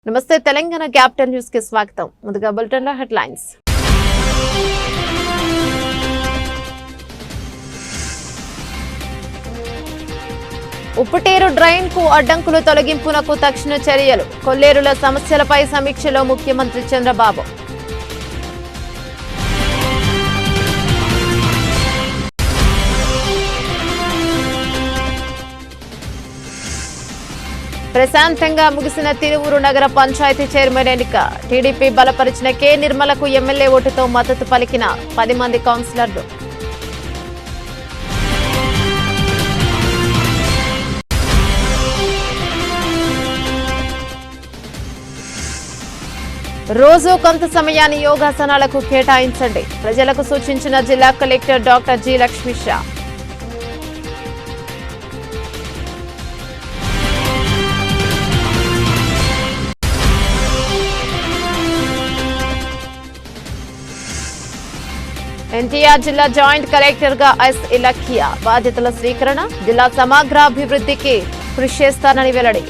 నమస్తే Telangana capital news కి స్వాగతం. ముందుగా బులెటిన్ లో హెడ్లైన్స్. ఉప్పుటేరు డ్రైన్ కు అడ్డంకులు తొలగింపునకు తక్షణ చర్యలు. కొల్లేరుల సమస్యలపై సమీక్షలో ముఖ్యమంత్రి చంద్రబాబు. ప్రశాంతంగా ముగిసిన తిరువూరు నగర పంచాయతీ చైర్మన్ ఎన్నిక. టీడీపీ బలపరిచిన కె నిర్మలకు ఎమ్మెల్యే ఓటుతో మద్దతు పలికిన 10 మంది కౌన్సిలర్లు. రోజు కొంత సమయాన్ని యోగాసనాలకు కేటాయించండి. ప్రజలకు సూచించిన జిల్లా collector doctor G Lakshmisha. NTR జిల్లా జాయింట్ కలెక్టర్ గా ఎస్ ఇలఖియా బాధ్యతల స్వీకరణ. జిల్లా సమగ్రాభివృద్ధికి కృషి చేస్తానని వెల్లడి.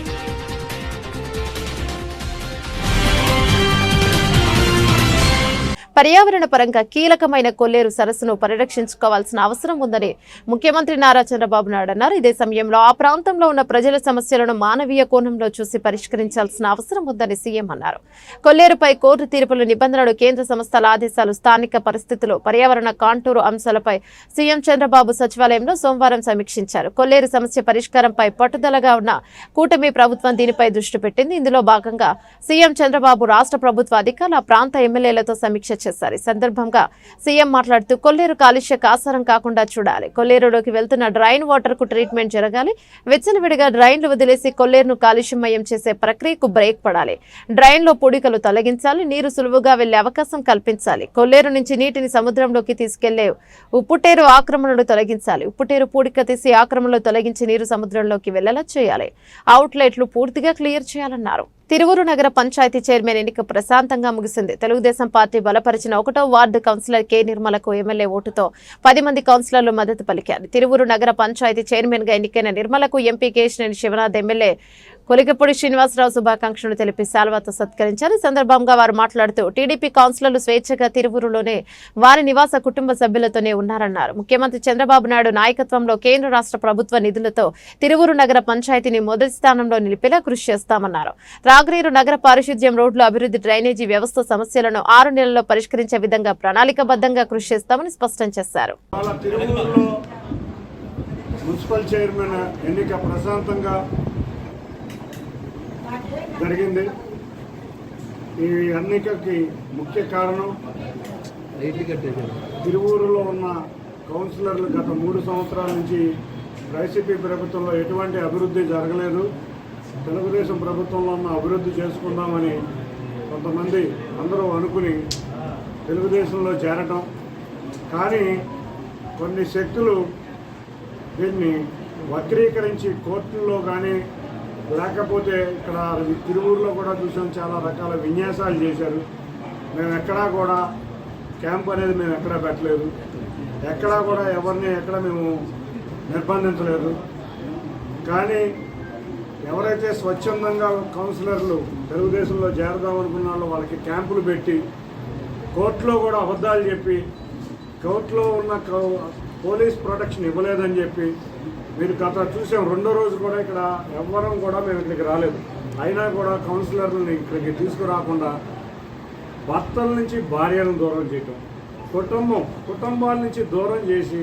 పర్యావరణ పరంగా కీలకమైన కొల్లేరు సరస్సును పరిరక్షించుకోవాల్సిన అవసరం ఉందని ముఖ్యమంత్రి నారా చంద్రబాబు నాయుడు అన్నారు. ఇదే సమయంలో ఆ ప్రాంతంలో ఉన్న ప్రజల సమస్యలను మానవీయ కోణంలో చూసి పరిష్కరించాల్సిన అవసరం ఉందని సీఎం అన్నారు. కొల్లేరుపై కోర్టు తీర్పుల నిబంధనలు, కేంద్ర సంస్థల ఆదేశాలు, స్థానిక పరిస్థితులు, పర్యావరణ కాంటూరు అంశాలపై సీఎం చంద్రబాబు సచివాలయంలో సోమవారం సమీక్షించారు. కొల్లేరు సమస్య పరిష్కారంపై పట్టుదలగా ఉన్న కూటమి ప్రభుత్వం దీనిపై దృష్టి పెట్టింది. ఇందులో భాగంగా సీఎం చంద్రబాబు రాష్ట్ర ప్రభుత్వ అధికారుల, ప్రాంత ఎమ్మెల్యేలతో సమీక్ష చేశారు. ఈ సందర్భంగా సీఎం మాట్లాడుతూ కొల్లేరు కాలుష్య కాసారం కాకుండా చూడాలి. కొల్లేరులోకి వెళ్తున్న డ్రైన్ వాటర్ కు ట్రీట్మెంట్ జరగాలి. విచ్చలవిడిగా డ్రైన్లు వదిలేసి కొల్లేరును కాలుష్యమయం చేసే ప్రక్రియకు బ్రేక్ పడాలి. డ్రైన్లో పొడికలు తొలగించాలి. నీరు సులువుగా వెళ్లే అవకాశం కల్పించాలి. కొల్లేరు నుంచి నీటిని సముద్రంలోకి తీసుకెళ్లే ఉప్పుటేరు ఆక్రమణలు తొలగించాలి. ఉప్పుటేరు పూడిక తీసి ఆక్రమణలు తొలగించి నీరు సముద్రంలోకి వెళ్లేలా చేయాలి. అవుట్లెట్లు పూర్తిగా క్లియర్ చేయాలన్నారు. తిరువూరు నగర పంచాయతీ చైర్మన్ ఎన్నిక ప్రశాంతంగా ముగిసింది. తెలుగుదేశం పార్టీ బలపరిచిన 1వ వార్డు కౌన్సిలర్ కె నిర్మలకు ఎమ్మెల్యే ఓటుతో 10 మంది కౌన్సిలర్లు మద్దతు పలికారు. తిరువూరు నగర పంచాయతీ చైర్మన్ గా ఎన్నికైన నిర్మలకు ఎంపీ కేశినేని శివనాథ్, ఎమ్మెల్యే కొలికపూడి శ్రీనివాసరావు శుభాకాంక్షలు తెలిపి శాల్వాతో సత్కరించారు. ఈ సందర్భంగా వారు మాట్లాడుతూ టీడీపీ కౌన్సిలర్లు స్వేచ్ఛగా తిరువూరులోనే వారి నివాస కుటుంబ సభ్యులతోనే ఉన్నారన్నారు. ముఖ్యమంత్రి చంద్రబాబు నాయుడు నాయకత్వంలో కేంద్ర రాష్ట్ర ప్రభుత్వ నిధులతో తిరువూరు నగర పంచాయతీని మొదటి స్థానంలో నిలిపేలా కృషి చేస్తామన్నారు. త్రాగునీరు, నగర పారిశుద్ధ్యం, రోడ్లు అభివృద్ధి, డ్రైనేజీ వ్యవస్థ సమస్యలను 6 నెలల్లో పరిష్కరించే విధంగా ప్రణాళికబద్ధంగా కృషి చేస్తామని స్పష్టం చేశారు. మున్సిపల్ చైర్మన్ ఎన్నిక ప్రశాంతంగా జరిగింది. ఈ ఎన్నికకి ముఖ్య కారణం తిరువూరులో ఉన్న కౌన్సిలర్లు గత 3 సంవత్సరాల నుంచి వైసీపీ ప్రభుత్వంలో ఎటువంటి అభివృద్ధి జరగలేదు. తెలుగుదేశం ప్రభుత్వంలో ఉన్న అభివృద్ధి చేసుకుందామని కొంతమంది అందరూ అనుకుని తెలుగుదేశంలో చేరటం, కానీ కొన్ని శక్తులు దీన్ని వక్రీకరించి కోర్టుల్లో కానీ లేకపోతే ఇక్కడ తిరువూరులో కూడా చూసాం, చాలా రకాల విన్యాసాలు చేశారు. మేము ఎక్కడా కూడా క్యాంప్ అనేది మేము ఎక్కడా పెట్టలేదు, ఎక్కడా కూడా ఎవరిని ఎక్కడ మేము నిర్బంధించలేదు. కానీ ఎవరైతే స్వచ్ఛందంగా కౌన్సిలర్లు తెలుగుదేశంలో చేరదామనుకున్నారో వాళ్ళకి క్యాంపులు పెట్టి కోర్టులో కూడా అబద్ధాలు చెప్పి కోర్టులో ఉన్న పోలీస్ ప్రొటెక్షన్ ఇవ్వలేదని చెప్పి మీరు గత చూసాం. 2వ రోజు కూడా ఇక్కడ ఎవ్వరం కూడా మేము ఇక్కడికి రాలేదు. అయినా కూడా కౌన్సిలర్లని ఇక్కడికి తీసుకురాకుండా భర్తల నుంచి భార్యను దూరం చేయటం, కుటుంబాల నుంచి దూరం చేసి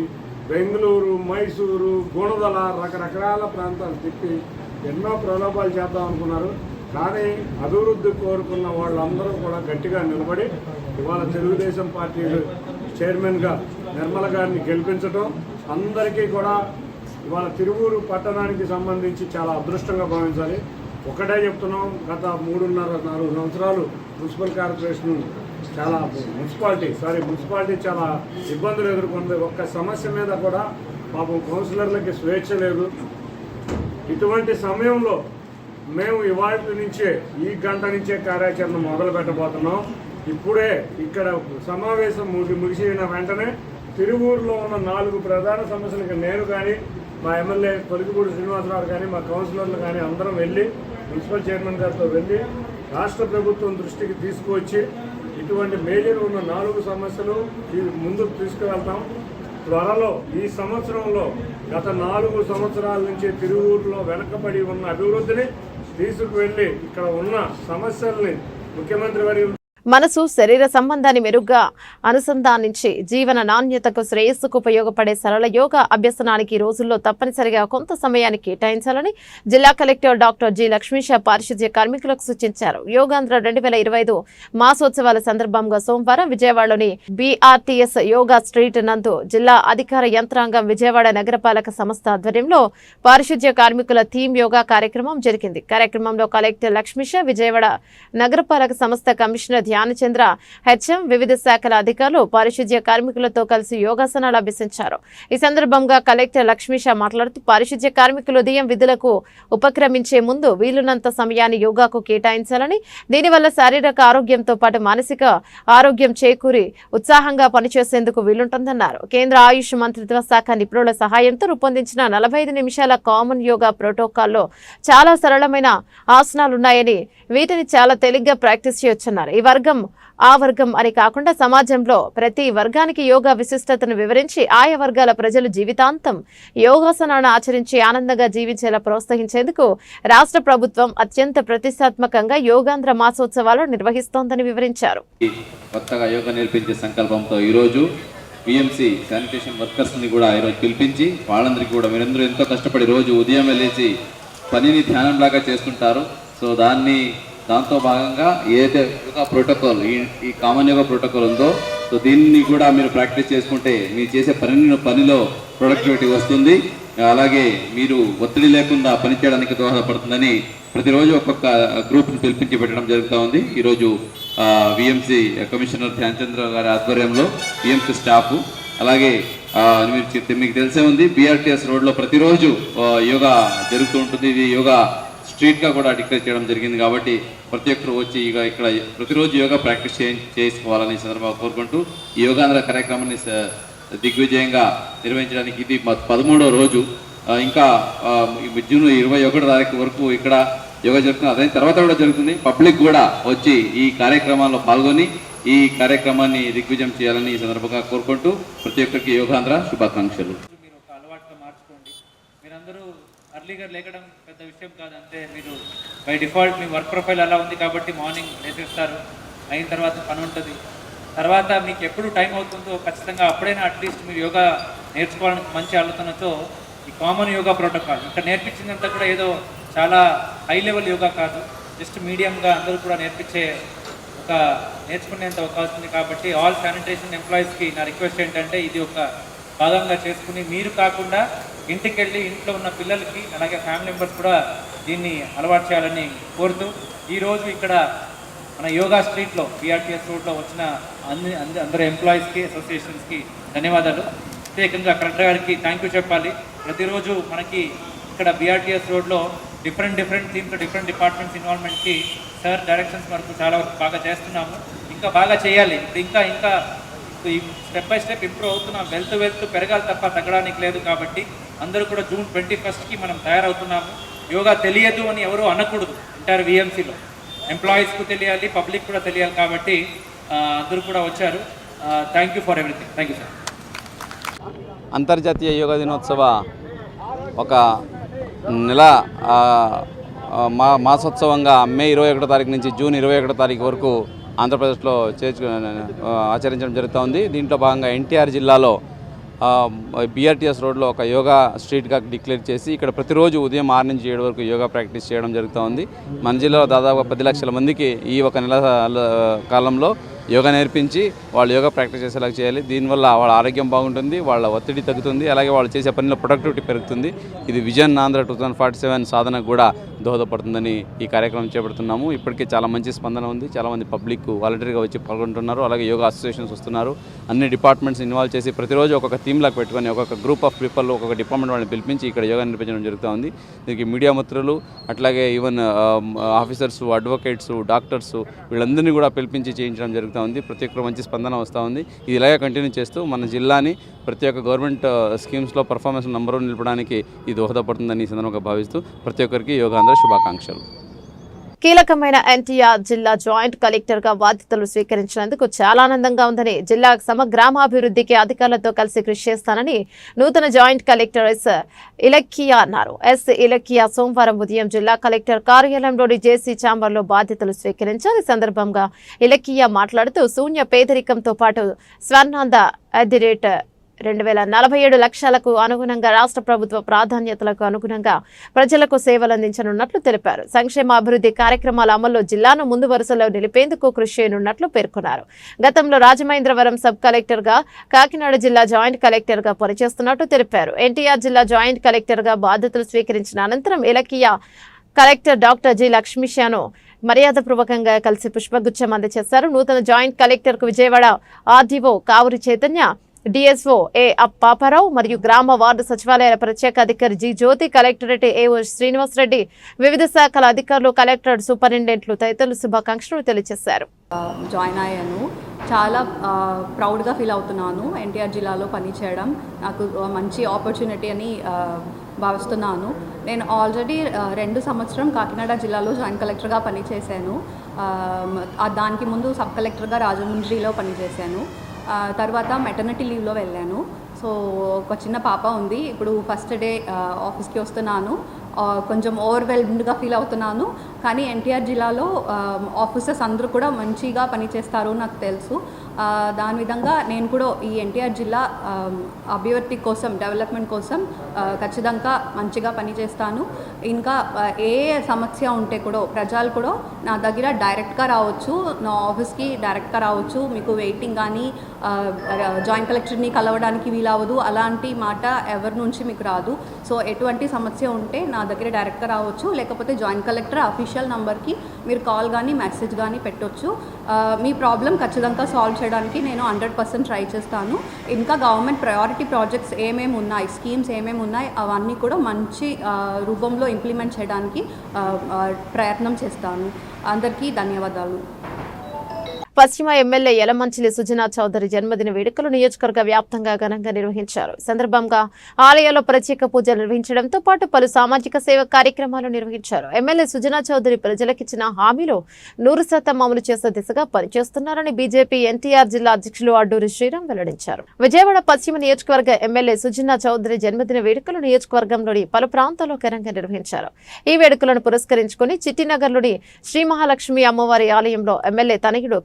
బెంగళూరు, మైసూరు, గుణదల రకరకాల ప్రాంతాలు తిప్పి ఎన్నో ప్రలోభాలు చేద్దాం అనుకున్నారు. కానీ అభివృద్ధి కోరుకున్న వాళ్ళందరూ కూడా గట్టిగా నిలబడి ఇవాళ తెలుగుదేశం పార్టీ చైర్మన్గా నిర్మల గారిని గెలిపించడం అందరికీ కూడా ఇవాళ తిరువూరు పట్టణానికి సంబంధించి చాలా అదృష్టంగా భావించాలి. ఒకటే చెప్తున్నాం, గత 3.5-4 సంవత్సరాలు మున్సిపల్ కార్పొరేషన్ మున్సిపాలిటీ చాలా ఇబ్బందులు ఎదుర్కొంది. ఒక్క సమస్య మీద కూడా పాపం కౌన్సిలర్లకి స్వేచ్ఛ లేదు. ఇటువంటి సమయంలో మేము ఇవాటి నుంచే ఈ గంట నుంచే కార్యాచరణ మొదలు పెట్టబోతున్నాం. ఇప్పుడే ఇక్కడ సమావేశం ముగిసిన వెంటనే తిరువూరులో ఉన్న 4 ప్రధాన సమస్యలకు నేను కానీ, మా ఎమ్మెల్యే కొలికపూడి శ్రీనివాసరావు కానీ, మా కౌన్సిలర్లు కానీ అందరం వెళ్ళి మున్సిపల్ చైర్మన్ గారితో వెళ్ళి రాష్ట్ర ప్రభుత్వం దృష్టికి తీసుకువచ్చి ఇటువంటి మేజర్ ఉన్న 4 సమస్యలు ముందుకు తీసుకువెళ్తాం. త్వరలో ఈ సంవత్సరంలో గత 4 సంవత్సరాల నుంచి తిరువూరులో వెనకబడి ఉన్న అభివృద్ధిని తీసుకువెళ్ళి ఇక్కడ ఉన్న సమస్యల్ని ముఖ్యమంత్రి వర్యులు మనసు శరీర సంబంధాన్ని మెరుగ్గా అనుసంధానించి జీవన నాణ్యతకు శ్రేయస్సుకు ఉపయోగపడే సరళ యోగా అభ్యసనానికి ఈ రోజుల్లో తప్పనిసరిగా కొంత సమయాన్ని కేటాయించాలని జిల్లా కలెక్టర్ డాక్టర్ జి లక్ష్మీష పారిశుధ్య కార్మికులకు సూచించారు. యోగాంధ్ర 2025 మాసోత్సవాల సందర్భంగా సోమవారం విజయవాడలోని బీఆర్టీఎస్ యోగా స్ట్రీట్ నందు జిల్లా అధికార యంత్రాంగం విజయవాడ నగరపాలక సంస్థ ఆధ్వర్యంలో పారిశుధ్య కార్మికుల థీమ్ యోగా కార్యక్రమం జరిగింది. కార్యక్రమంలో కలెక్టర్ లక్ష్మీష, విజయవాడ నగరపాలక సంస్థ కమిషనర్ ధ్యానచంద్ర, హెచ్ఎం, వివిధ శాఖల అధికారులు పారిశుధ్య కార్మికులతో కలిసి యోగాసనాలు అభ్యసించారు. ఈ సందర్భంగా కలెక్టర్ లక్ష్మీష మాట్లాడుతూ పారిశుధ్య కార్మికులు ఉదయం విధులకు ఉపక్రమించే ముందు వీలున్నంత సమయాన్ని యోగాకు కేటాయించాలని, దీనివల్ల శారీరక ఆరోగ్యంతో పాటు మానసిక ఆరోగ్యం చేకూరి ఉత్సాహంగా పనిచేసేందుకు వీలుంటుందన్నారు. కేంద్ర ఆయుష్ మంత్రిత్వ శాఖ నిపుణుల సహాయంతో రూపొందించిన 45 నిమిషాల కామన్ యోగా ప్రోటోకాల్లో చాలా సరళమైన ఆసనాలున్నాయని, వీటిని చాలా తేలిగ్గా ప్రాక్టీస్ చేయొచ్చన్నారు. ఈ వర్గం ఆ వర్గం అని కాకుండా సమాజంలో ప్రతి వర్గానికి యోగా విశిష్టతను వివరించి ఆయా వర్గాల ప్రజలు జీవితాంతం యోగాసనాన్ని ఆచరించి ఆనందంగా జీవించేలా ప్రోత్సహించేందుకు రాష్ట్ర ప్రభుత్వం అత్యంత ప్రతిష్టాత్మకంగా యోగాంధ్ర మాసోత్సవాలు నిర్వహిస్తోందని వివరించారు. కొత్తగా యోగా నేర్పించే సంకల్పంతో ఈరోజు పిఎంసి శానిటేషన్ వర్కర్స్ని కూడా ఈరోజు పిలిపించి వాళ్ళందరికీ కూడా మీరందరూ ఎంతో కష్టపడి రోజు ఉదయం వెళ్ళేసి పనిని ధ్యానంలాగా చేస్తుంటారు. సో దాంతో భాగంగా ఏదైతే యోగా ప్రోటోకాల్ ఈ కామన్ యోగా ప్రోటోకాల్ ఉందో, సో దీన్ని కూడా మీరు ప్రాక్టీస్ చేసుకుంటే మీరు చేసే పనిలో ప్రొడక్టివిటీ వస్తుంది. అలాగే మీరు ఒత్తిడి లేకుండా పనిచేయడానికి దోహదపడుతుందని ప్రతిరోజు ఒక్కొక్క గ్రూప్ని పిలిపించి పెట్టడం జరుగుతూ ఉంది. ఈరోజు విఎంసి కమిషనర్ ధ్యానచంద్ర గారి ఆధ్వర్యంలో విఎంసి స్టాఫ్, అలాగే మీకు తెలిసే ఉంది బీఆర్టీఎస్ రోడ్లో ప్రతిరోజు యోగా జరుగుతూ ఉంటుంది. ఇది యోగా స్ట్రీట్గా కూడా డిక్లేర్ చేయడం జరిగింది. కాబట్టి ప్రతి ఒక్కరు వచ్చి ఇక్కడ ప్రతిరోజు యోగా ప్రాక్టీస్ చేసుకోవాలని సందర్భంగా కోరుకుంటూ ఈ యోగాంధ్ర కార్యక్రమాన్ని దిగ్విజయంగా నిర్వహించడానికి ఇది 13వ రోజు. ఇంకా జూన్ 21 తారీఖు వరకు ఇక్కడ యోగా జరుగుతుంది. అదే తర్వాత కూడా జరుగుతుంది. పబ్లిక్ కూడా వచ్చి ఈ కార్యక్రమాల్లో పాల్గొని ఈ కార్యక్రమాన్ని దిగ్విజయం చేయాలని ఈ సందర్భంగా కోరుకుంటూ ప్రతి ఒక్కరికి యోగాంధ్ర శుభాకాంక్షలు. మీరు ఒక అలవాటుగా మార్చుకోండి. మీరందరూ అర్లీగా లేకడం పెద్ద విషయం కాదు. అంటే మీరు by default me work profile అలా ఉంది కాబట్టి మార్నింగ్ లేచేస్తారు, అయిన తర్వాత పని ఉంటుంది. తర్వాత మీకు ఎప్పుడు టైం అవుతుందో ఖచ్చితంగా అప్పుడైనా అట్లీస్ట్ మీరు యోగా నేర్చుకోవడానికి మంచి ఆలోచనతో ఈ కామన్ యోగా ప్రోటోకాల్ ఇక్కడ నేర్పించినంత కూడా ఏదో చాలా హై లెవెల్ యోగా కాదు, జస్ట్ మీడియంగా అందరూ కూడా నేర్చుకునేంత అవకాశం ఉంది. కాబట్టి ఆల్ శానిటేషన్ ఎంప్లాయీస్కి నా రిక్వెస్ట్ ఏంటంటే ఇది ఒక భాగంగా చేసుకుని మీరు కాకుండా ఇంటికి వెళ్ళి ఇంట్లో ఉన్న పిల్లలకి అలాగే ఫ్యామిలీ మెంబర్స్ కూడా దీన్ని అలవాటు చేయాలని కోరుతూ ఈరోజు ఇక్కడ మన యోగా స్ట్రీట్లో బీఆర్టీఎస్ రోడ్లో వచ్చిన అందరు ఎంప్లాయీస్కి అసోసియేషన్స్కి ధన్యవాదాలు. ప్రత్యేకంగా కలెక్టర్ గారికి థ్యాంక్ యూ చెప్పాలి. ప్రతిరోజు మనకి ఇక్కడ బీఆర్టీఎస్ రోడ్లో డిఫరెంట్ థీమ్స్ డిఫరెంట్ డిపార్ట్మెంట్స్ ఇన్వాల్వ్మెంట్కి సార్ డైరెక్షన్స్ వరకు చాలా వరకు బాగా చేస్తున్నాము. ఇంకా బాగా చేయాలి. ఇంకా స్టెప్ బై స్టెప్ ఇంప్రూవ్ అవుతున్నాం. వెళ్తూ పెరగాలి తప్ప తగ్గడానికి లేదు. కాబట్టి అందరూ కూడా జూన్ 21కి మనం తయారవుతున్నాము. యోగా తెలియదు అని ఎవరు అనకూడదు. ఎంటైర్ విఎంసీలో ఎంప్లాయీస్కు తెలియాలి, పబ్లిక్ కూడా తెలియాలి. కాబట్టి అందరూ కూడా వచ్చారు. Thank you for everything. Thank you sir. అంతర్జాతీయ యోగా దినోత్సవ ఒక నెల మాసోత్సవంగా మే 21 తారీఖు నుంచి జూన్ 21 తారీఖు వరకు ఆంధ్రప్రదేశ్లో ఆచరించడం జరుగుతూ ఉంది. దీంట్లో భాగంగా ఎన్టీఆర్ జిల్లాలో బీఆర్టీఎస్ రోడ్లో ఒక యోగా స్ట్రీట్గా డిక్లేర్ చేసి ఇక్కడ ప్రతిరోజు ఉదయం 6 నుంచి 7 వరకు యోగా ప్రాక్టీస్ చేయడం జరుగుతూ ఉంది. మన జిల్లాలో దాదాపు 10 లక్షల మందికి ఈ ఒక నెల కాలంలో యోగా నేర్పించి వాళ్ళు యోగా ప్రాక్టీస్ చేసేలాగా చేయాలి. దీనివల్ల వాళ్ళ ఆరోగ్యం బాగుంటుంది, వాళ్ళ ఒత్తిడి తగ్గుతుంది, అలాగే వాళ్ళు చేసే పనిలో ప్రొడక్టివిటీ పెరుగుతుంది. ఇది విజన్ ఆంధ్ర 2047 సాధనకు కూడా దోహదపడుతుందని ఈ కార్యక్రమం చేపడుతున్నాము. ఇప్పటికే చాలా మంచి స్పందన ఉంది. చాలామంది పబ్లిక్ వాలంటీర్గా వచ్చి పాల్గొంటున్నారు. అలాగే యోగా అసోసియేషన్స్ వస్తున్నారు. అన్ని డిపార్ట్మెంట్స్ ఇన్వాల్వ్ చేసి ప్రతిరోజు ఒక్కొక్క థీమ్లాగా పెట్టుకొని ఒక్కొక్క గ్రూప్ ఆఫ్ పీపుల్ ఒక్కొక్క డిపార్ట్మెంట్ వాళ్ళని పిలిపించి ఇక్కడ యోగా నిర్వహించడం జరుగుతూ ఉంది. దీనికి మీడియా మిత్రులు అట్లాగే ఈవెన్ ఆఫీసర్స్, అడ్వకేట్స్, డాక్టర్స్ వీళ్ళందరినీ కూడా పిలిపించి చేయించడం జరుగుతుంది. ప్రతి ఒక్కరు మంచి స్పందన వస్తూ ఉంది. ఇది ఇలాగే కంటిన్యూ చేస్తూ మన జిల్లాని ప్రతి ఒక్క గవర్నమెంట్ స్కీమ్స్లో పర్ఫార్మెన్స్ నంబర్ 1 నిలపడానికి ఇది దోహదపడుతుందని ఈ సందర్భంగా భావిస్తూ ప్రతి ఒక్కరికి యోగాంధ్ర శుభాకాంక్షలు. కీలకమైన ఎన్టీఆర్ జిల్లా జాయింట్ కలెక్టర్ గా బాధ్యతలు స్వీకరించినందుకు చాలా ఆనందంగా ఉందని, జిల్లా సమగ్రామాభివృద్ధికి అధికారులతో కలిసి కృషి చేస్తానని నూతన జాయింట్ కలెక్టర్ ఎస్ ఇలక్కియా అన్నారు. ఎస్ ఇలక్కియా సోమవారం ఉదయం జిల్లా కలెక్టర్ కార్యాలయంలోని జేసీ ఛాంబర్లో బాధ్యతలు స్వీకరించారు. ఈ సందర్భంగా ఇలక్కియా మాట్లాడుతూ శూన్య పేదరికంతో పాటు స్వర్ణాంద @ 2047 లక్ష్యాలకు అనుగుణంగా రాష్ట్ర ప్రభుత్వ ప్రాధాన్యతలకు అనుగుణంగా ప్రజలకు సేవలు అందించనున్నట్లు తెలిపారు. సంక్షేమ అభివృద్ధి కార్యక్రమాల అమల్లో జిల్లాను ముందు వరుసలో నిలిపేందుకు కృషి చేయనున్నట్లు పేర్కొన్నారు. గతంలో రాజమహేంద్రవరం సబ్ కలెక్టర్ గా, కాకినాడ జిల్లా జాయింట్ కలెక్టర్ గా పనిచేస్తున్నట్టు తెలిపారు. ఎన్టీఆర్ జిల్లా జాయింట్ కలెక్టర్ గా బాధ్యతలు స్వీకరించిన అనంతరం ఇలకియా కలెక్టర్ డాక్టర్ జి లక్ష్మీశాను మర్యాదపూర్వకంగా కలిసి పుష్పగుచ్చం అందజేశారు. నూతన జాయింట్ కలెక్టర్ కు విజయవాడ ఆర్డీఓ కావురి చైతన్య, డిఎస్ఓ ఏ పాపారావు మరియు గ్రామ వార్డు సచివాలయాల ప్రత్యేక అధికారి జి జ్యోతి, కలెక్టరేట్ ఏఓ శ్రీనివాసరెడ్డి, వివిధ శాఖల అధికారులు, కలెక్టరేట్ సూపరింటెండెంట్లు తదితరులు శుభాకాంక్షలు తెలియజేశారు. జాయిన్ అయ్యాను. చాలా ప్రౌడ్గా ఫీల్ అవుతున్నాను. ఎన్టీఆర్ జిల్లాలో పనిచేయడం నాకు మంచి ఆపర్చునిటీ అని భావిస్తున్నాను. నేను ఆల్రెడీ 2 సంవత్సరం కాకినాడ జిల్లాలో జాయింట్ కలెక్టర్గా పనిచేశాను. దానికి ముందు సబ్ కలెక్టర్గా రాజమండ్రిలో పనిచేశాను. తర్వాత మెటర్నిటీ లీవ్లో వెళ్ళాను. సో ఒక చిన్న పాప ఉంది. ఇప్పుడు ఫస్ట్ డే ఆఫీస్కి వస్తున్నాను. కొంచెం ఓవర్వెల్మ్డ్గా ఫీల్ అవుతున్నాను. కానీ ఎన్టీఆర్ జిల్లాలో ఆఫీసర్స్ అందరూ కూడా మంచిగా పనిచేస్తారు నాకు తెలుసు. దాని విధంగా నేను కూడా ఈ ఎన్టీఆర్ జిల్లా అభివృద్ధి కోసం, డెవలప్మెంట్ కోసం ఖచ్చితంగా మంచిగా పనిచేస్తాను. ఇంకా ఏ సమస్య ఉంటే కూడా ప్రజలు కూడా నా దగ్గర డైరెక్ట్గా రావచ్చు, నా ఆఫీస్కి డైరెక్ట్గా రావచ్చు. మీకు వెయిటింగ్ కానీ జాయింట్ కలెక్టర్ని కలవడానికి వీలవ్వదు అలాంటి మాట ఎవరి నుంచి మీకు రాదు. సో ఎటువంటి సమస్య ఉంటే నా దగ్గర డైరెక్ట్గా రావచ్చు, లేకపోతే జాయింట్ కలెక్టర్ అఫీషియల్ నంబర్కి మీరు కాల్ కానీ మెసేజ్ కానీ పెట్టవచ్చు. మీ ప్రాబ్లం ఖచ్చితంగా సాల్వ్ చేయడానికి నేను 100% ట్రై చేస్తాను. ఇంకా గవర్నమెంట్ ప్రయారిటీ ప్రాజెక్ట్స్ ఏమేమి ఉన్నాయి, స్కీమ్స్ ఏమేమి ఉన్నాయి, అవన్నీ కూడా మంచి రూపంలో ఇంప్లిమెంట్ చేయడానికి ప్రయత్నం చేస్తాను. అందరికీ ధన్యవాదాలు. పశ్చిమ ఎమ్మెల్యే యలమంచిలి సుజనా చౌదరి జన్మదిన వేడుకలు నియోజకవర్గ వ్యాప్తంగా ఘనంగా నిర్వహించారు. సందర్భంగా ఆలయాల్లో ప్రత్యేక పూజలు నిర్వహించడంతో పాటు పలు సామాజిక సేవ కార్యక్రమాలు నిర్వహించారు. ఎమ్మెల్యే సుజనా చౌదరి ప్రజలకిచ్చిన హామీలు 100% అమలు చేసే దిశగా పనిచేస్తున్నారని బీజేపీ ఎన్టీఆర్ జిల్లా అధ్యక్షులు అడ్డూరి శ్రీరామ్ వెల్లడించారు. విజయవాడ పశ్చిమ నియోజకవర్గ ఎమ్మెల్యే సుజనా చౌదరి జన్మదిన వేడుకలు నియోజకవర్గంలోని పలు ప్రాంతాల్లో ఘనంగా నిర్వహించారు. ఈ వేడుకలను పురస్కరించుకుని చిట్టినగర్లోని శ్రీ మహాలక్ష్మి అమ్మవారి ఆలయంలో ఎమ్మెల్యే తనయుడు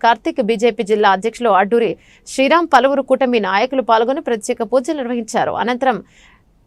బీజేపీ జిల్లా అధ్యక్షులు అడ్డూరి శ్రీరామ్, పలువురు కూటమి నాయకులు పాల్గొని ప్రత్యేక పూజలు నిర్వహించారు. అనంతరం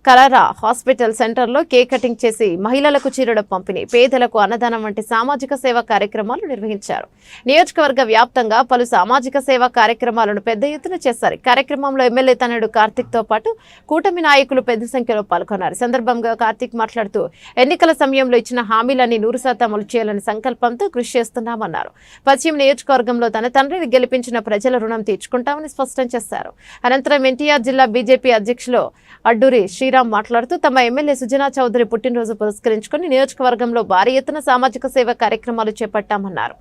కలరా హాస్పిటల్ సెంటర్లో కేక్ కటింగ్ చేసి మహిళలకు చీరల పంపిణీ, పేదలకు అన్నదానం వంటి సామాజిక సేవా కార్యక్రమాలు నిర్వహించారు. నియోజకవర్గ వ్యాప్తంగా పలు సామాజిక సేవా కార్యక్రమాలను పెద్ద ఎత్తున చేశారు. కార్యక్రమంలో ఎమ్మెల్యే తనయుడు కార్తిక్ తో పాటు కూటమి నాయకులు పెద్ద సంఖ్యలో పాల్గొన్నారు. సందర్భంగా కార్తిక్ మాట్లాడుతూ ఎన్నికల సమయంలో ఇచ్చిన హామీలన్నీ 100% అమలు చేయాలని సంకల్పంతో కృషి చేస్తున్నామన్నారు. పశ్చిమ నియోజకవర్గంలో తన తండ్రిని గెలిపించిన ప్రజల రుణం తీర్చుకుంటామని స్పష్టం చేశారు. అనంతరం ఎన్టీఆర్ జిల్లా బీజేపీ అధ్యక్షులు అడ్డూరి శ్రీరామ్ మాట్లాడుతూ తమ ఎమ్మెల్యే సుజనా చౌదరి పుట్టినరోజు పురస్కరించుకుని నియోజకవర్గంలో భారీ ఎత్తున సామాజిక సేవ కార్యక్రమాలు చేపట్టామన్నారు.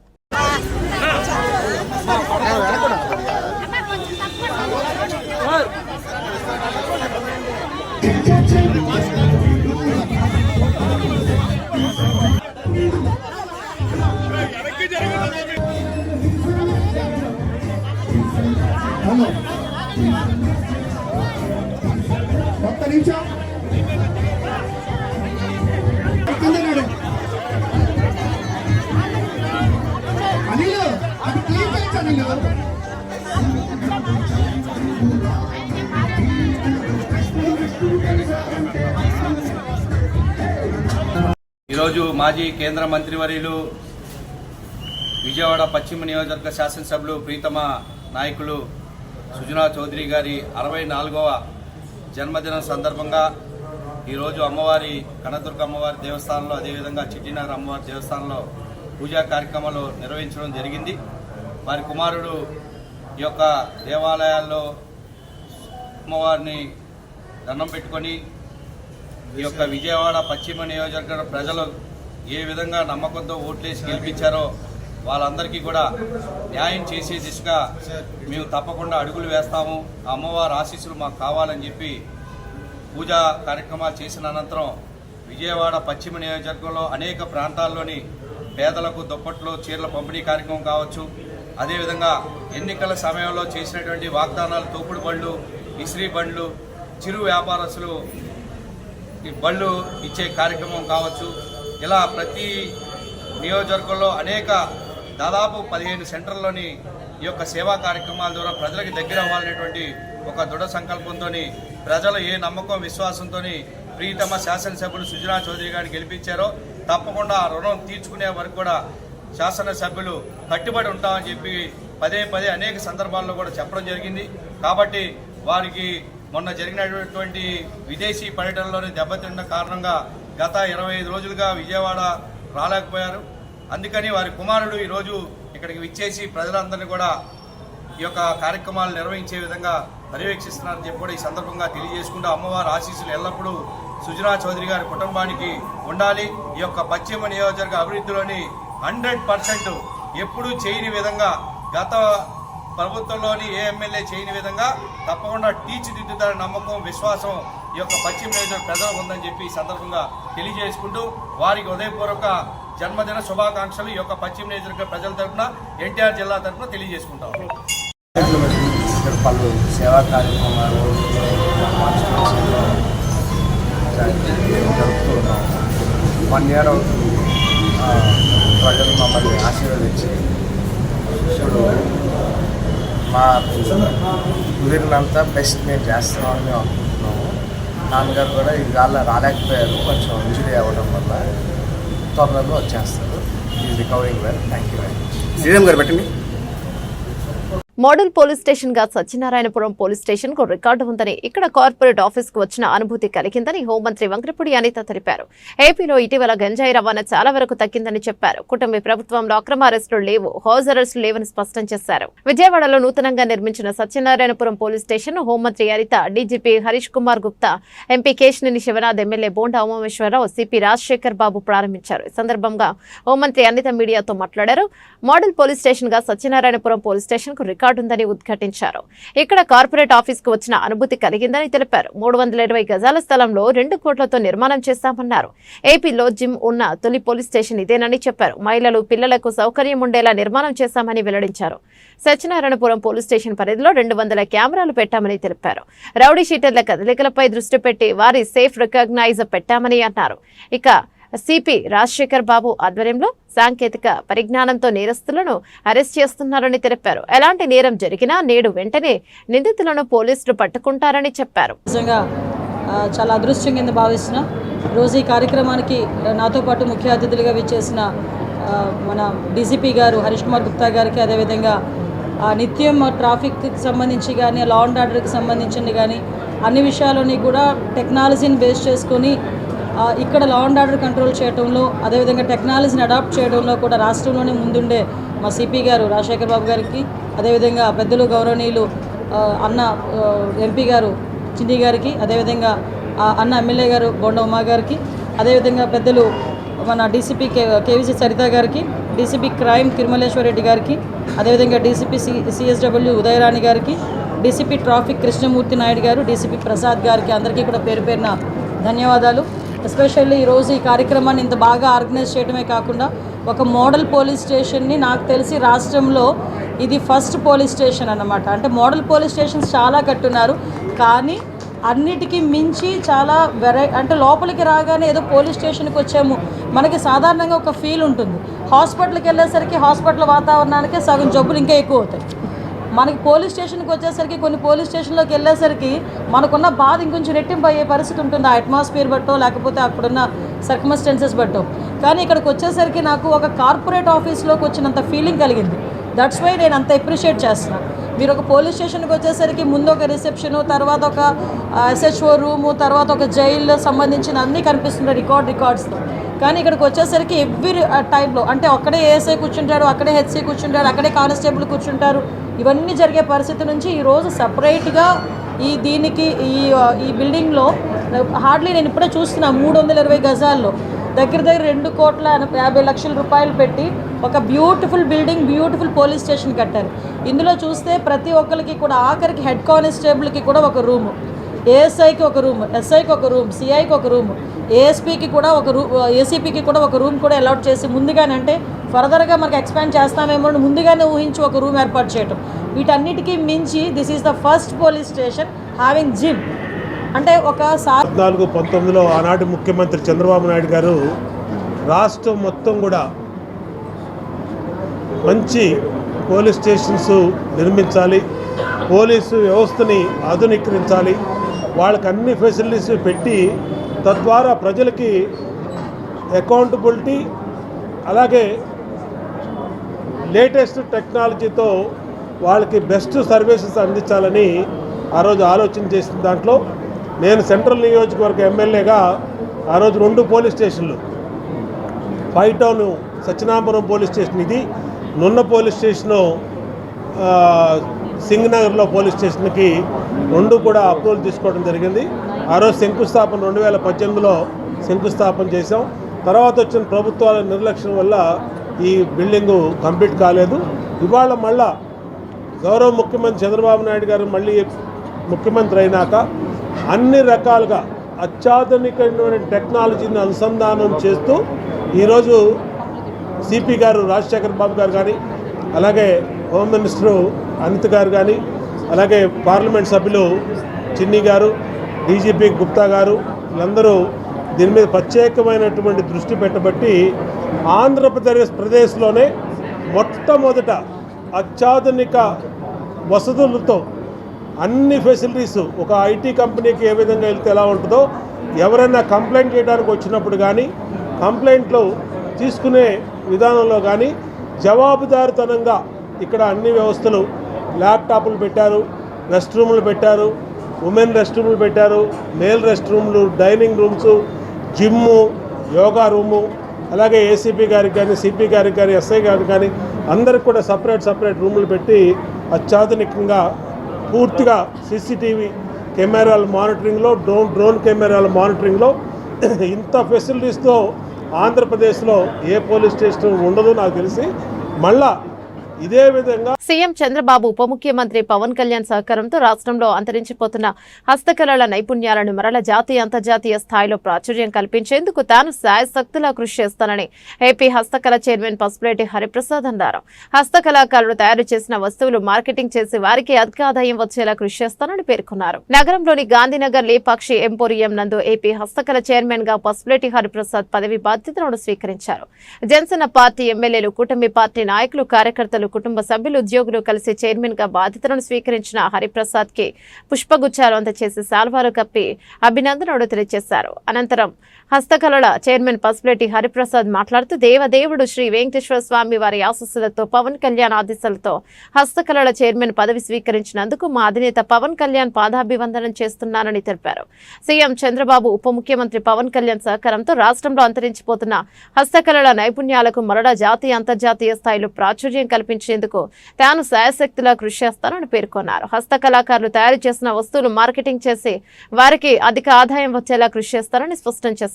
ఈరోజు మాజీ కేంద్ర మంత్రివర్యులు విజయవాడ పశ్చిమ నియోజకవర్గ శాసనసభ్యులు ప్రీతమ నాయకులు సుజనా చౌదరి గారి 64వ జన్మదినం సందర్భంగా ఈరోజు అమ్మవారి కనదుర్గ అమ్మవారి దేవస్థానంలో, అదేవిధంగా చిట్టినగర్ అమ్మవారి దేవస్థానంలో పూజా కార్యక్రమాలు నిర్వహించడం జరిగింది. వారి కుమారుడు ఈ యొక్క దేవాలయాల్లో అమ్మవారిని దండం పెట్టుకొని ఈ యొక్క విజయవాడ పశ్చిమ నియోజకవర్గ ప్రజలు ఏ విధంగా నమ్మకంతో ఓట్లేసి గెలిపించారో వాళ్ళందరికీ కూడా న్యాయం చేసే దిశగా మేము తప్పకుండా అడుగులు వేస్తాము. ఆ అమ్మవారి ఆశీస్సులు మాకు కావాలని చెప్పి పూజా కార్యక్రమాలు చేసిన అనంతరం విజయవాడ పశ్చిమ నియోజకవర్గంలో అనేక ప్రాంతాల్లోని పేదలకు దుప్పట్లు చీరల పంపిణీ కార్యక్రమం కావచ్చు, అదేవిధంగా ఎన్నికల సమయంలో చేసినటువంటి వాగ్దానాలు, తోపుడు బళ్ళు, ఇస్త్రీ బండ్లు, చిరు వ్యాపారస్తులు ఈ బళ్ళు ఇచ్చే కార్యక్రమం కావచ్చు, ఇలా ప్రతి నియోజకవర్గంలో దాదాపు 15 సెంటర్లోని ఈ యొక్క సేవా కార్యక్రమాల ద్వారా ప్రజలకు దగ్గర అవ్వాలనేటువంటి ఒక దృఢ సంకల్పంతో ప్రజలు ఏ నమ్మకం విశ్వాసంతో ప్రియతమ శాసనసభ్యులు సుజనా చౌదరి గారిని గెలిపించారో తప్పకుండా ఆ రుణం తీర్చుకునే వరకు కూడా శాసనసభ్యులు కట్టుబడి ఉంటామని చెప్పి పదే అనేక సందర్భాల్లో కూడా చెప్పడం జరిగింది. కాబట్టి వారికి మొన్న జరిగినటువంటి విదేశీ పర్యటనలోని దెబ్బతిన్న కారణంగా గత 25 రోజులుగా విజయవాడ రాలేకపోయారు. అందుకని వారి కుమారుడు ఈరోజు ఇక్కడికి విచ్చేసి ప్రజలందరినీ కూడా ఈ యొక్క కార్యక్రమాలు నిర్వహించే విధంగా పర్యవేక్షిస్తున్నారని చెప్పి కూడా ఈ సందర్భంగా తెలియజేసుకుంటూ అమ్మవారి ఆశీస్సులు ఎల్లప్పుడూ సుజనా చౌదరి గారి కుటుంబానికి ఉండాలి. ఈ యొక్క పశ్చిమ నియోజకవర్గ అభివృద్ధిలోని 100% ఎప్పుడూ చేయని విధంగా, గత ప్రభుత్వంలోని ఏ ఎమ్మెల్యే చేయని విధంగా తప్పకుండా తీర్చిదిద్దుతారని నమ్మకం, విశ్వాసం ఈ యొక్క పశ్చిమ నియోజకవర్గ ప్రజలకు ఉందని చెప్పి ఈ సందర్భంగా తెలియజేసుకుంటూ వారికి ఉదయపూర్వక జన్మదిన శుభాకాంక్షలు ఈ యొక్క పశ్చిమ నియోజకవర్గ ప్రజల తరఫున, ఎన్టీఆర్ జిల్లా తరఫున తెలియజేసుకుంటాం. పలు సేవా కార్యక్రమాలు జరుపుతూ ఉన్నాం. 1 year అవుతుంది ప్రజలు మమ్మల్ని ఆశీర్వదించి ఇప్పుడు మా కుదిరినంత బెస్ట్ మేము చేస్తున్నామని అనుకుంటున్నాము. నాన్నగారు కూడా ఇవాళ రాలేకపోయారు, కొంచెం ఇంజరీ అవ్వడం వల్ల. త్వరలో వచ్చేస్తారు. ఈ recovering well. Thank you very much. Sriram గారు పెట్టండి. మోడల్ పోలీస్ స్టేషన్ గా సత్యనారాయణపురం పోలీస్ స్టేషన్ కు రికార్డు ఉందని, ఇక్కడ కార్పొరేట్ ఆఫీస్ కు వచ్చిన అనుభూతి కలిగిందని హోంమంత్రి వంగరపూడి అనిత తెలిపారు. ఏపీలో ఇటీవల గంజాయి రవాణా చాలా వరకు తగ్గిందని చెప్పారు. కుటుంబ ప్రభుత్వంలో అక్రమ అరెస్టులు లేవు, హౌస్ అరెస్టులు లేవని స్పష్టం చేశారు. విజయవాడలో నూతనంగా నిర్మించిన సత్యనారాయణపురం పోలీస్ స్టేషన్ హోంమంత్రి Anitha, DGP Harish Kumar Gupta, MP Kesineni Sivanath, MLA Bonda Umamaheswara Rao, CP Rajasekhar Babu ప్రారంభించారు. ఈ సందర్భంగా హోంమంత్రి అనిత మీడియాతో మాట్లాడారు. మోడల్ పోలీస్ స్టేషన్ గా సత్యనారాయణపురం పోలీస్ స్టేషన్ కు ఉందని ఉద్ఘాటించారు. ఇక్కడ కార్పొరేట్ ఆఫీస్ కు వచ్చిన అనుభూతి కలిగిందని తెలిపారు. 320 గజాల స్థలంలో 2 కోట్లతో నిర్మాణం చేస్తామన్నారు. ఏపీలో జిమ్ ఉన్న తొలి పోలీస్ స్టేషన్ ఇదేనని చెప్పారు. మహిళలు, పిల్లలకు సౌకర్యం ఉండేలా నిర్మాణం చేస్తామని వెల్లడించారు. సత్యనారాయణపురం పోలీస్ స్టేషన్ పరిధిలో 200 కెమెరాలు పెట్టామని తెలిపారు. రౌడీ షీటర్ల కదలికలపై దృష్టి పెట్టి వారి సేఫ్ రికగ్నైజ్ పెట్టామని అన్నారు. ఇక సిపి రాజశేఖర్ బాబు ఆధ్వర్యంలో సాంకేతిక పరిజ్ఞానంతో నేరస్తులను అరెస్ట్ చేస్తున్నారని తెలిపారు. ఎలాంటి నేరం జరిగినా నేడు వెంటనే నిందితులను పోలీసులు పట్టుకుంటారని చెప్పారు. చాలా అదృష్టం కింద భావిస్తున్నా. రోజు ఈ కార్యక్రమానికి నాతో పాటు ముఖ్య అతిథులుగా విచ్చేసిన మన డీజీపీ గారు హరీష్ కుమార్ గుప్తా గారికి, అదేవిధంగా నిత్యం ట్రాఫిక్కి సంబంధించి కానీ, లా అండ్ ఆర్డర్కి సంబంధించింది కానీ అన్ని విషయాలని కూడా టెక్నాలజీని బేస్ చేసుకొని ఇక్కడ లా అండ్ ఆర్డర్ కంట్రోల్ చేయడంలో, అదేవిధంగా టెక్నాలజీని అడాప్ట్ చేయడంలో కూడా రాష్ట్రంలోనే ముందుండే మా సిపి గారు రాజశేఖర్ బాబు గారికి, అదేవిధంగా పెద్దలు గౌరవనీయులు అన్న ఎంపీ గారు చిన్ని గారికి, అదేవిధంగా అన్న ఎమ్మెల్యే గారు బోండా ఉమా గారికి, అదేవిధంగా పెద్దలు మన డీసీపీ కేవీసీ సరిత గారికి, డీసీపీ క్రైమ్ తిరుమలేశ్వర్ రెడ్డి గారికి, అదేవిధంగా డీసీపీ సిఎస్డబ్ల్యూ ఉదయరాణి గారికి, డీసీపీ ట్రాఫిక్ కృష్ణమూర్తి నాయుడు గారు, డీసీపీ ప్రసాద్ గారికి అందరికీ కూడా పేరు పేరున ధన్యవాదాలు. ఎస్పెషల్లీ ఈరోజు ఈ కార్యక్రమాన్ని ఇంత బాగా ఆర్గనైజ్ చేయడమే కాకుండా ఒక మోడల్ పోలీస్ స్టేషన్ని, నాకు తెలిసి రాష్ట్రంలో ఇది ఫస్ట్ పోలీస్ స్టేషన్ అన్నమాట. అంటే మోడల్ పోలీస్ స్టేషన్స్ చాలా కట్టున్నారు, కానీ అన్నిటికీ మించి చాలా అంటే లోపలికి రాగానే ఏదో పోలీస్ స్టేషన్కి వచ్చాము మనకి సాధారణంగా ఒక ఫీల్ ఉంటుంది. హాస్పిటల్కి వెళ్ళేసరికి హాస్పిటల్ వాతావరణానికే సగం జబ్బులు ఇంకా ఎక్కువ అవుతాయి. మనకి పోలీస్ స్టేషన్కి వచ్చేసరికి, కొన్ని పోలీస్ స్టేషన్లోకి వెళ్ళేసరికి మనకున్న బాధ ఇంకొంచెం రెట్టింపు అయ్యే పరిస్థితి ఉంటుంది, ఆ అట్మాస్ఫియర్ బట్టో లేకపోతే అక్కడున్న సర్కమ్స్టెన్సెస్ బట్టో. కానీ ఇక్కడికి వచ్చేసరికి నాకు ఒక కార్పొరేట్ ఆఫీస్లోకి వచ్చినంత ఫీలింగ్ కలిగింది. దట్స్ వై నేను అంత అప్రిషియేట్ చేస్తున్నాను. మీరు ఒక పోలీస్ స్టేషన్కి వచ్చేసరికి ముందు ఒక రిసెప్షను, తర్వాత ఒక ఎస్హెచ్ఓ రూము, తర్వాత ఒక జైలు సంబంధించిన అన్నీ కనిపిస్తున్నాయి రికార్డ్స్తో. కానీ ఇక్కడికి వచ్చేసరికి ఎవ్రీ టైంలో అంటే అక్కడే ఏఎస్ఐ కూర్చుంటారు, అక్కడే హెచ్సి కూర్చుంటారు, అక్కడే కానిస్టేబుల్ కూర్చుంటారు. ఇవన్నీ జరిగే పరిస్థితి నుంచి ఈరోజు సపరేట్గా దీనికి ఈ బిల్డింగ్లో హార్డ్లీ నేను ఇప్పుడే చూస్తున్నా 320 గజాల్లో దగ్గర 2,50,00,000 రూపాయలు పెట్టి ఒక beautiful building, beautiful police station కట్టారు. ఇందులో చూస్తే ప్రతి ఒక్కరికి కూడా, ఆఖరికి హెడ్ కానిస్టేబుల్కి కూడా ఒక రూము, ఏఎస్ఐకి ఒక రూమ్, ఎస్ఐకి ఒక రూమ్, సిఐకి ఒక రూమ్, ఏఎస్పీకి కూడా ఒక రూమ్, ఏసీపీకి కూడా ఒక రూమ్ కూడా అలాట్ చేసి ముందుగానే, అంటే ఫర్దర్గా మనకు ఎక్స్పాండ్ చేస్తామేమో అని ముందుగానే ఊహించి ఒక రూమ్ ఏర్పాటు చేయటం. వీటన్నిటికీ మించి this is the first police station having gym. అంటే ఒకసారి 19 ఆనాటి ముఖ్యమంత్రి చంద్రబాబు నాయుడు గారు రాష్ట్రం మొత్తం కూడా మంచి పోలీస్ స్టేషన్స్ నిర్మించాలి, పోలీసు వ్యవస్థని ఆధునీకరించాలి, వాళ్ళకి అన్ని ఫెసిలిటీస్ పెట్టి తద్వారా ప్రజలకి అకౌంటబిలిటీ అలాగే లేటెస్ట్ టెక్నాలజీతో వాళ్ళకి బెస్ట్ సర్వీసెస్ అందించాలని ఆ రోజు ఆలోచన చేసిన దాంట్లో నేను సెంట్రల్ నియోజకవర్గ ఎమ్మెల్యేగా ఆ రోజు 2 పోలీస్ స్టేషన్లు, 5 టౌన్ సత్యనారాయణపురం పోలీస్ స్టేషన్, ఇది నున్న పోలీస్ స్టేషను సింగనగర్లో పోలీస్ స్టేషన్కి 2 కూడా అప్రూవల్ తీసుకోవడం జరిగింది. ఆ రోజు శంకుస్థాపన 2018లో శంకుస్థాపన చేసాం. తర్వాత వచ్చిన ప్రభుత్వాల నిర్లక్ష్యం వల్ల ఈ బిల్డింగు కంప్లీట్ కాలేదు. ఇవాళ మళ్ళా గౌరవ ముఖ్యమంత్రి చంద్రబాబు నాయుడు గారు మళ్ళీ ముఖ్యమంత్రి అయినాక అన్ని రకాలుగా అత్యాధునికమైన టెక్నాలజీని అనుసంధానం చేస్తూ ఈరోజు సిపి గారు రాజశేఖర్ బాబు గారు కానీ, అలాగే హోమ్ మినిస్టరు అనిత్ గారు కానీ, అలాగే పార్లమెంట్ సభ్యులు చిన్ని గారు, డీజీపీ గుప్తా గారు, వీళ్ళందరూ దీని మీద ప్రత్యేకమైనటువంటి దృష్టి పెట్టబట్టి ఆంధ్రప్రదేశ్లోనే మొట్టమొదట అత్యాధునిక వసతులతో అన్ని ఫెసిలిటీస్, ఒక ఐటీ కంపెనీకి ఏ విధంగా వెళ్తే ఎలా ఉంటుందో, ఎవరైనా కంప్లైంట్ చేయడానికి వచ్చినప్పుడు కానీ, కంప్లైంట్లు తీసుకునే విధానంలో కానీ జవాబుదారుతనంగా ఇక్కడ అన్ని వ్యవస్థలు, ల్యాప్టాప్లు పెట్టారు, రెస్ట్ రూములు పెట్టారు, ఉమెన్ రెస్ట్ రూములు పెట్టారు, మేల్ రెస్ట్ రూములు, dining rooms, gym, yoga room, అలాగే ఏసీపీ గారికి కానీ, సిపి గారికి కానీ, ఎస్ఐ గారికి కానీ అందరికి కూడా సపరేట్ రూములు పెట్టి అత్యాధునికంగా పూర్తిగా సీసీటీవీ కెమెరాల మానిటరింగ్లో, డ్రోన్ కెమెరాల మానిటరింగ్లో ఇంత ఫెసిలిటీస్తో ఆంధ్రప్రదేశ్లో ఏ పోలీస్ స్టేషన్ ఉండదు నాకు తెలిసి. మళ్ళా ఇదే విధంగా సీఎం చంద్రబాబు ఉప ముఖ్యమంత్రి పవన్ కళ్యాణ్ సహకారంతో రాష్ట్రంలో అంతరించిపోతున్న హస్తకళల నైపుణ్యాలను మరల జాతీయ అంతర్జాతీయ స్థాయిలో ప్రాచుర్యం కల్పించేందుకు తాను శాయశక్తులా కృషి చేస్తానని ఏపీ హస్తకళ చైర్మన్ పసుపులేటి హరిప్రసాద్ అన్నారు. హస్తకళాకారులు తయారు చేసిన వస్తువులు మార్కెటింగ్ చేసి వారికి అధిక ఆదాయం వచ్చేలా కృషి చేస్తానని పేర్కొన్నారు. నగరంలోని గాంధీనగర్ లేపాక్షి ఎంపోరియం నందు ఏపీ హస్తకళ చైర్మన్ గా పసుపులేటి హరిప్రసాద్ పదవి బాధ్యతలను స్వీకరించారు. జనసేన పార్టీ ఎమ్మెల్యేలు, కూటమి పార్టీ నాయకులు, కార్యకర్తలు, కుటుంబ సభ్యులు, ఉద్యోగులు కలిసి చైర్మన్ గా బాధ్యతలను స్వీకరించిన హరిప్రసాద్ కి పుష్పగుచ్చాలు అందచేసి శాల్వాలు కప్పి అభినందనలు తెలియజేశారు. అనంతరం హస్తకళల చైర్మన్ పసుపులేటి హరిప్రసాద్ మాట్లాడుతూ దేవదేవుడు శ్రీ వెంకటేశ్వర స్వామి వారి ఆశీస్సులతో పవన్ కళ్యాణ్ ఆదేశాలతో హస్తకళల చైర్మన్ పదవి స్వీకరించినందుకు మా అధినేత పవన్ కళ్యాణ్ పాదాభివందనం చేస్తున్నానని తెలిపారు. సీఎం చంద్రబాబు, ఉప ముఖ్యమంత్రి పవన్ కళ్యాణ్ సహకారంతో రాష్ట్రంలో అంతరించిపోతున్న హస్తకళల నైపుణ్యాలకు మరలా జాతీయ అంతర్జాతీయ స్థాయిలో ప్రాచుర్యం కల్పించేందుకు తాను శాయశక్తిలా కృషి చేస్తానని పేర్కొన్నారు. హస్తకళాకారులు తయారు చేసిన వస్తువులు మార్కెటింగ్ చేసి వారికి అధిక ఆదాయం వచ్చేలా కృషి చేస్తారని స్పష్టం చేశారు.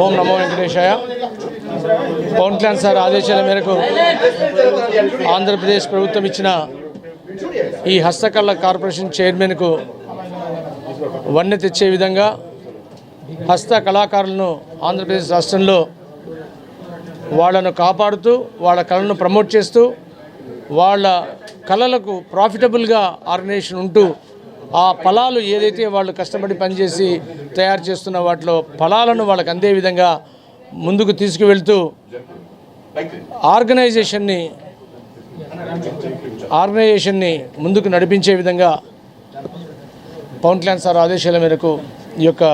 ఓం నమో వెంకటేశాయ. పవన్ కళ్యాణ్ సార్ ఆదేశాల మేరకు ఆంధ్రప్రదేశ్ ప్రభుత్వం ఇచ్చిన ఈ హస్తకళ కార్పొరేషన్ చైర్మన్కు వన్నె తెచ్చే విధంగా హస్త కళాకారులను ఆంధ్రప్రదేశ్ రాష్ట్రంలో వాళ్ళను కాపాడుతూ, వాళ్ళ కళను ప్రమోట్ చేస్తూ, వాళ్ళ కళలకు ప్రాఫిటబుల్గా ఆర్గనైజేషన్ ఉంటూ, ఆ ఫలాలు ఏదైతే వాళ్ళు కష్టపడి పనిచేసి తయారు చేస్తున్న వాటిలో ఫలాలను వాళ్ళకు అందే విధంగా ముందుకు తీసుకువెళ్తూ ఆర్గనైజేషన్ని ముందుకు నడిపించే విధంగా పవన్ కళ్యాణ్ సార్ ఆదేశాల మేరకు ఈ యొక్క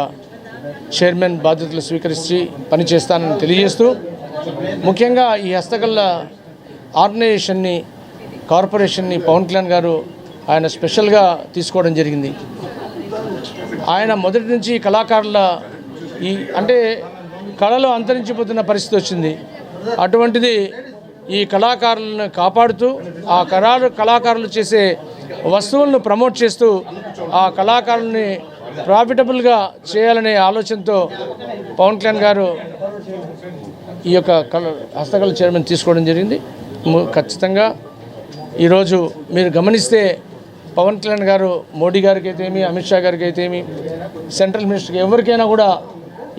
చైర్మన్ బాధ్యతలు స్వీకరించి పనిచేస్తానని తెలియజేస్తూ, ముఖ్యంగా ఈ హస్తకళ ఆర్గనైజేషన్ని, కార్పొరేషన్ని పవన్ కళ్యాణ్ గారు ఆయన స్పెషల్గా తీసుకోవడం జరిగింది. ఆయన మొదటి నుంచి కళాకారుల అంటే కళలు అంతరించిపోతున్న పరిస్థితి వచ్చింది. అటువంటిది ఈ కళాకారులను కాపాడుతూ, ఆ కళాకారులు చేసే వస్తువులను ప్రమోట్ చేస్తూ, ఆ కళాకారుల్ని ప్రాఫిటబుల్గా చేయాలనే ఆలోచనతో పవన్ కళ్యాణ్ గారు ఈ యొక్క హస్తకళ చైర్మన్ తీసుకోవడం జరిగింది. ఖచ్చితంగా ఈరోజు మీరు గమనిస్తే పవన్ కళ్యాణ్ గారు మోడీ గారికి అయితేమి, అమిత్ షా గారికి అయితేమి, సెంట్రల్ మినిస్టర్కి ఎవరికైనా కూడా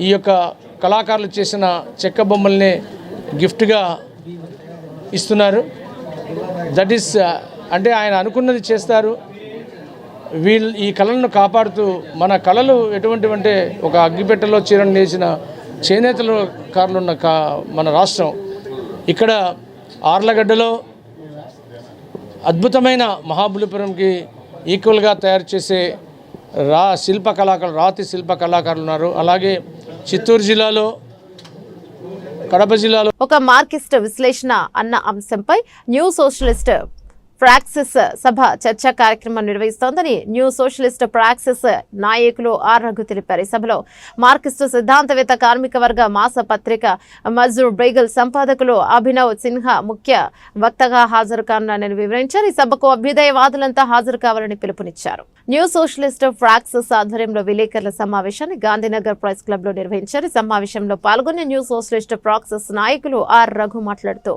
ఈ యొక్క కళాకారులు చేసిన చెక్క బొమ్మల్ని గిఫ్ట్గా ఇస్తున్నారు. దట్ ఈస్ అంటే ఆయన అనుకున్నది చేస్తారు. ఈ కళలను కాపాడుతూ మన కళలు ఎటువంటివంటే ఒక అగ్గిపెట్టెలో చీరను నేసిన చేనేతల కారులు ఉన్న మన రాష్ట్రం. ఇక్కడ ఆర్లగడ్డలో అద్భుతమైన మహాబలిపురంకి ఈక్వల్గా తయారు చేసే రాతి శిల్ప కళాకారులు ఉన్నారు. అలాగే చిత్తూరు జిల్లాలో, కడప జిల్లాలో ఒక మార్క్సిస్ట్ విశ్లేషణ అన్న అంశంపై న్యూ సోషలిస్ట్ ప్రాక్సిస్ సభ చర్చా కార్యక్రమం నిర్వహిస్తోందని న్యూ సోషలిస్ట్ ప్రాక్సిస్ నాయకులు ఆర్ రఘు తెలిపారు. ఈ సభలో మార్క్సిస్టు సిద్ధాంతవేత్త కార్మిక వర్గ మాస పత్రిక మజ్దూర్ బ్రైగల్ సంపాదకులు అభినవ్ సిన్హా ముఖ్య వక్తగా హాజరు కానున్నారని వివరించారు. ఈ సభకు అభ్యుదయవాదులంతా హాజరు కావాలని పిలుపునిచ్చారు. న్యూ సోషలిస్ట్ ప్రాక్సిస్ ఆధ్వర్యంలో విలేకరుల సమావేశాన్ని గాంధీనగర్ ప్రెస్ క్లబ్ లో నిర్వహించారు. ఈ సమావేశంలో పాల్గొన్న న్యూ సోషలిస్ట్ ప్రాక్సిస్ నాయకులు ఆర్ రఘు మాట్లాడుతూ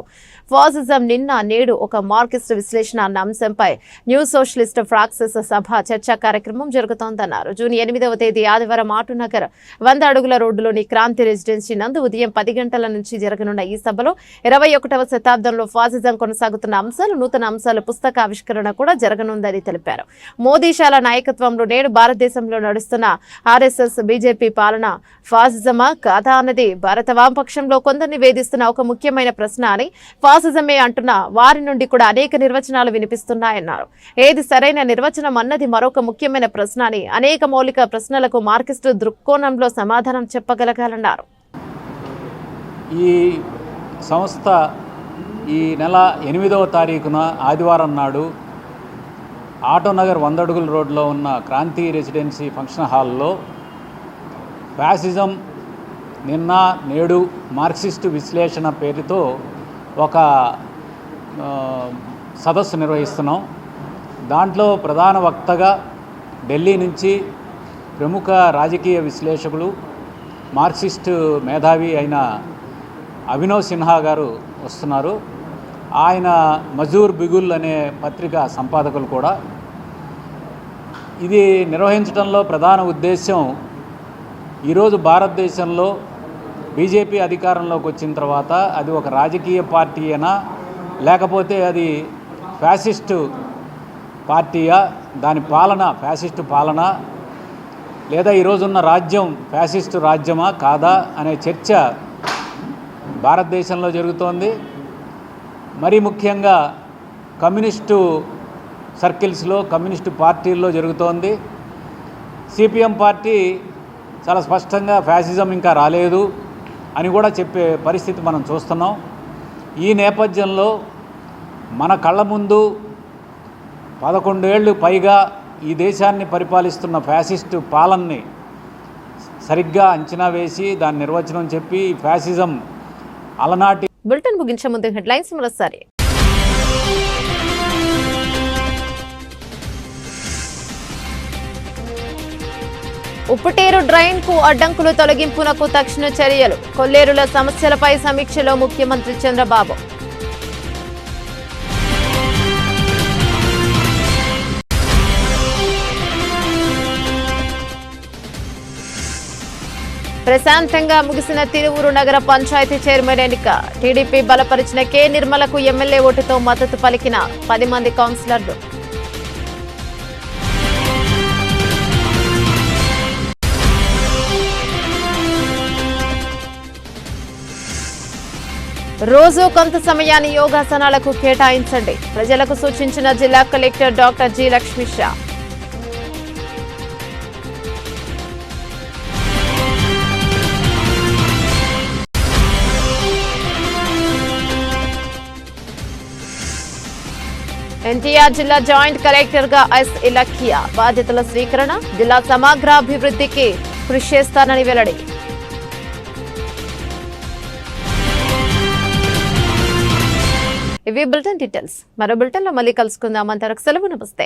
ఫాసిజం నిన్న నేడు ఒక మార్క్సిస్ట్ విశ్లేషణ అన్న అంశంపై న్యూ సోషలిస్ట్ ప్రాక్సిస్ సభ చర్చా కార్యక్రమం జరుగుతోందన్నారు. జూన్ 8వ తేదీ ఆదివారం ఆటోనగర్ 100 అడుగుల రోడ్డులోని క్రాంతి రెసిడెన్సీ నందు ఉదయం 10 గంటల నుంచి జరగనున్న ఈ సభలో 21వ శతాబ్దంలో ఫాసిజం కొనసాగుతున్న అంశాలు, నూతన అంశాల పుస్తక ఆవిష్కరణ కూడా జరగనుందని తెలిపారు. మోదీ షాల నాయకత్వంలో నేడు భారతదేశంలో నడుస్తున్న ఆర్ఎస్ఎస్ బీజేపీ పాలన ఫాసిజమా కాదా అన్నది భారత వామపక్షంలో కొందరిని వేధిస్తున్న ఒక ముఖ్యమైన ప్రశ్న అని, ఫాసిజమే అంటున్న వారి నుండి కూడా అనేక నిర్వచనాలు వినిపిస్తున్నాయన్నారు. ఏది సరైన నిర్వచనం అన్నది మరొక ముఖ్యమైన ప్రశ్న అని, అనేక మౌలిక ప్రశ్నలకు మార్క్సిస్టు దృక్కోణంలో సమాధానం చెప్పగలగాలన్నారు. ఈ సంస్థ ఈ నెల 8వ తారీఖున ఆదివారం నాడు ఆటోనగర్ 100 అడుగుల రోడ్లో ఉన్న క్రాంతి రెసిడెన్సీ ఫంక్షన్ హాల్లో ఫ్యాసిజం నిన్న నేడు మార్క్సిస్టు విశ్లేషణ పేరుతో ఒక సదస్సు నిర్వహిస్తున్నాం. దాంట్లో ప్రధాన వక్తగా ఢిల్లీ నుంచి ప్రముఖ రాజకీయ విశ్లేషకులు, మార్క్సిస్టు మేధావి అయిన అభినవ్ సిన్హా గారు వస్తున్నారు. ఆయన మజూర్ బిగుల్ అనే పత్రిక సంపాదకులు కూడా. ఇది నిర్వహించడంలో ప్రధాన ఉద్దేశం ఈరోజు భారతదేశంలో బీజేపీ అధికారంలోకి వచ్చిన తర్వాత అది ఒక రాజకీయ పార్టీ అయినా లేకపోతే అది ఫ్యాసిస్టు పార్టీయా, దాని పాలన ఫ్యాసిస్టు పాలన, లేదా ఈరోజున్న రాజ్యం ఫ్యాసిస్టు రాజ్యమా కాదా అనే చర్చ భారతదేశంలో జరుగుతోంది. మరీ ముఖ్యంగా కమ్యూనిస్టు సర్కిల్స్లో, కమ్యూనిస్టు పార్టీల్లో జరుగుతోంది. సిపిఎం పార్టీ చాలా స్పష్టంగా ఫ్యాసిజం ఇంకా రాలేదు అని కూడా చెప్పే పరిస్థితి మనం చూస్తున్నాం. ఈ నేపథ్యంలో మన కళ్ళ ముందు 11 ఏళ్ళు పైగా ఈ దేశాన్ని పరిపాలిస్తున్న ఫ్యాసిస్టు పాలనని సరిగ్గా అంచనా వేసి దాని నిర్వచనం చెప్పి ఫ్యాసిజం అలనాటి. బులెటిన్ ముగించే ముందు హెడ్లైన్స్ మరోసారి. ఉప్పుటేరు డ్రైన్ కు అడ్డంకులు తొలగింపునకు తక్షణ చర్యలు, కొల్లేరుల సమస్యలపై సమీక్షలో ముఖ్యమంత్రి చంద్రబాబు. ప్రశాంతంగా ముగిసిన తిరువూరు నగర పంచాయతీ చైర్మన్ ఎన్నిక. టీడీపీ బలపరిచిన కె నిర్మలకు ఎమ్మెల్యే ఓటుతో మద్దతు పలికిన 10 మంది కౌన్సిలర్లు. రోజు కొంత సమయాన్ని యోగాసనాలకు కేటాయించండి, ప్రజలకు సూచించిన జిల్లా collector doctor G Lakshmisha. NTR జిల్లా జాయింట్ కలెక్టర్ గా ఎస్ ఇలఖ్యా బాధ్యతల స్వీకరణ. జిల్లా సమగ్రాభివృద్ధికి కృషి చేస్తానని వెల్లడి. ఇవి బులెటిన్ డీటెయిల్స్. మరో బులెటిన్ లో మళ్ళీ కలుసుకుందాం. అంతవరకు సెలవు, నమస్తే.